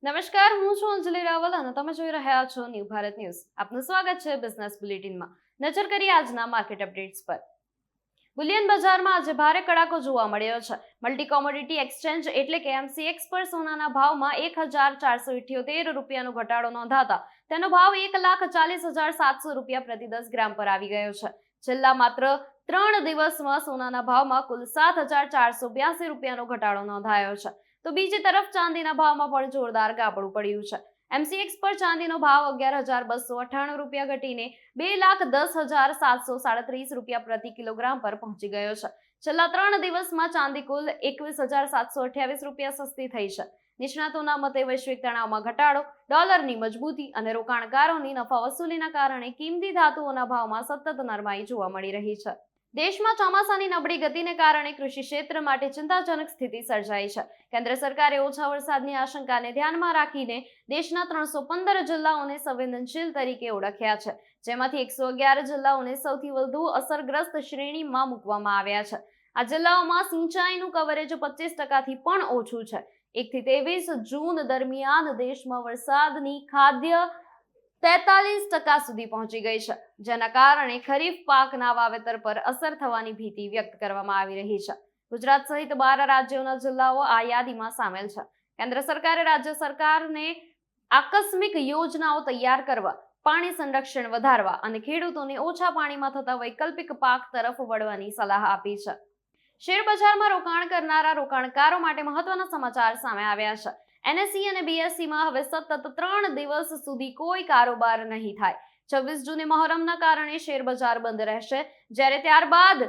નમસ્કાર, હું છું અંજલિ રાવલ અને તમે જોઈ રહ્યા છો ન્યૂ ભારત ન્યૂઝ. આપનું સ્વાગત છે બિઝનેસ બુલેટિનમાં. નજર કરીએ આજના માર્કેટ અપડેટ્સ પર. બુલિયન બજારમાં આજે ભારે કડાકો જોવા મળ્યો છે. મલ્ટી કોમોડિટી એક્સચેન્જ એટલે કે MCX પર સોનાના ભાવમાં 1478 રૂપિયાનો ઘટાડો નોંધાતા તેનો ભાવ 1,40,700 રૂપિયા પ્રતિ 10 ગ્રામ પર આવી ગયો છે. છેલ્લા માત્ર 3 દિવસમાં સોનાના ભાવમાં કુલ 7,482 રૂપિયાનો ઘટાડો નોંધાયો છે. તો બીજી તરફ ચાંદીના ભાવમાં પણ જોરદાર ગાબડું પડ્યું છે. MCX પર ચાંદીનો ભાવ 11,298 રૂપિયા ઘટીને 2,10,737 રૂપિયા પ્રતિ કિલોગ્રામ પર પહોંચી ગયો છે. છેલ્લા 3 દિવસમાં ચાંદી કુલ 21,728 રૂપિયા સસ્તી થઈ છે. નિષ્ણાતોના મતે વૈશ્વિક તણાવમાં ઘટાડો, ડોલરની મજબૂતી અને રોકાણકારોની નફા વસૂલીના કારણે કિંમતી ધાતુઓના ભાવમાં સતત નરમાઈ જોવા મળી રહી છે. દેશમાં ચોમાસાની નબળી ગતિને કારણે કૃષિ ક્ષેત્ર માટે ચિંતાજનક સ્થિતિ સર્જાઈ છે. કેન્દ્ર સરકારે ઓછા વરસાદની આશંકાને ધ્યાનમાં રાખીને દેશના 315 જિલ્લાઓને સંવેદનશીલ તરીકે ઓળખ્યા છે, જેમાંથી 111 જિલ્લાઓને સૌથી વધુ અસરગ્રસ્ત શ્રેણીમાં મૂકવામાં આવ્યા છે. આ જિલ્લાઓમાં સિંચાઈનું કવરેજ 25% પણ ઓછું છે. 1 થી 23 જૂન દરમિયાન દેશમાં વરસાદની ખાદ્ય 43% સુધી પહોંચી ગઈ છે, જેના કારણે ખરીફ પાકના વાવેતર પર અસર થવાની ભીતિ વ્યક્ત કરવામાં આવી રહી છે. ગુજરાત સહિત 12 રાજ્યોના જિલ્લાઓ આ યાદીમાં સામેલ છે. કેન્દ્ર સરકારે રાજ્ય સરકારને આકસ્મિક યોજનાઓ તૈયાર કરવા, પાણી સંરક્ષણ વધારવા અને ખેડૂતોને ઓછા પાણીમાં થતા વૈકલ્પિક પાક તરફ વળવાની સલાહ આપી છે. શેર બજારમાં રોકાણ કરનારા રોકાણકારો માટે મહત્વના સમાચાર સામે આવ્યા છે. NSE અને BSE માં હવે સતત 3 દિવસ સુધી કોઈ કારોબાર નહીં થાય. 26 જૂને મહોરમના કારણે શેર બજાર બંધ રહેશે, જ્યારે ત્યારબાદ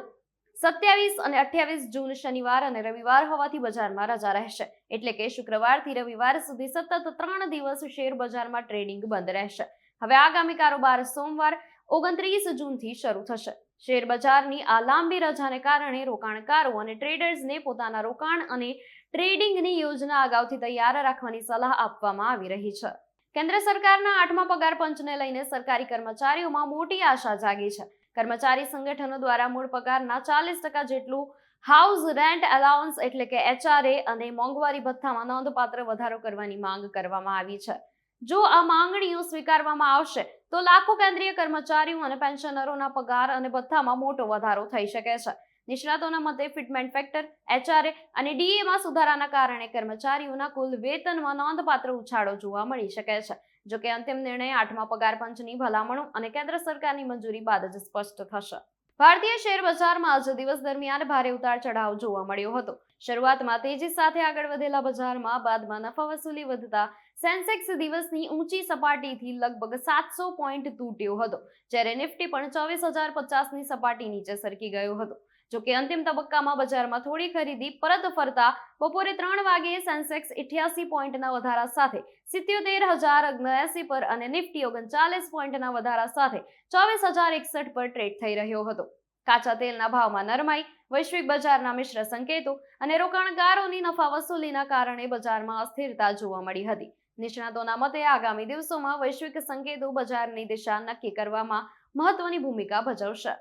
27 અને 28 જૂન શનિવાર અને રવિવાર હોવાથી બજારમાં રજા રહેશે. એટલે કે શુક્રવારથી રવિવાર સુધી સતત 3 દિવસ શેર બજારમાં ટ્રેડિંગ બંધ રહેશે. હવે આગામી કારોબાર સોમવાર 29 જૂનથી શરૂ થશે. શેર બજારની આ લાંબી રજાને કારણે રોકાણકારો અને ટ્રેડર્સને પોતાના રોકાણ અને ટ્રેડિંગની યોજના અગાઉથી તૈયાર રાખવાની સલાહ આપવામાં આવી રહી છે. કેન્દ્ર સરકારના 8મા પગાર પંચને લઈને સરકારી કર્મચારીઓમાં મોટી આશા જાગી છે. કર્મચારી સંગઠનો દ્વારા મૂળ પગારના 40% જેટલું હાઉસ રેન્ટ એલાઉન્સ એટલે કે HRA અને મોંઘવારી ભથ્થામાં નોંધપાત્ર વધારો કરવાની માંગ કરવામાં આવી છે. જો આ માંગણીઓ સ્વીકારવામાં આવશે તો લાખો કેન્દ્રીય કર્મચારીઓ અને પેન્શનરોના પગાર અને ભથ્થામાં મોટો વધારો થઈ શકે છે. નિષ્ણાતોના મતે ફિટમેન્ટ ફેક્ટર, HRA અને DAમાં સુધારાના કારણે કર્મચારીઓના કુલ વેતનમાં નોંધપાત્ર ઉછાળો જોવા મળી શકે છે. જોકે અંતિમ નિર્ણય 8મા પગાર પંચની ભલામણો અને કેન્દ્ર સરકારની મંજૂરી બાદ જ સ્પષ્ટ થશે. ભારતીય શેર બજારમાં આજે દિવસ દરમિયાન ભારે ઉતાર ચઢાવ જોવા મળ્યો હતો. શરૂઆતમાં તેજી સાથે આગળ વધેલા બજારમાં બાદમાં નફા વસૂલી વધતા સેન્સેક્સ દિવસની ઊંચી સપાટીથી લગભગ 700 પોઈન્ટ તૂટ્યો હતો, જ્યારે નિફ્ટી પણ 24,050ની સપાટી નીચે સરકી ગયો હતો. જોકે અંતિમ તબક્કામાં બજારમાં થોડી ખરીદી પરત ફરતા બપોરે 3 વાગ્યે સેન્સેક્સ 88 પોઈન્ટના વધારા સાથે 77,079 પર અને નિફ્ટી 39 પોઈન્ટના વધારા સાથે 24,061 પર ટ્રેડ થઈ રહ્યો હતો. કાચા તેલના ભાવમાં નરમાઈ, વૈશ્વિક બજારના મિશ્ર સંકેતો અને રોકાણકારોની નફા વસૂલીના કારણે બજારમાં અસ્થિરતા જોવા મળી હતી. નિષ્ણાતોના મતે આગામી દિવસોમાં વૈશ્વિક સંકેતો બજારની દિશા નક્કી કરવામાં મહત્વની ભૂમિકા ભજવશે.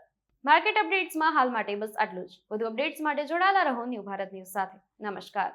માર્કેટ અપડેટ્સમાં હાલ માટે બસ આટલું જ. વધુ અપડેટ્સ માટે જોડાયેલા રહો ન્યૂ ભારત ન્યૂઝ સાથે. નમસ્કાર.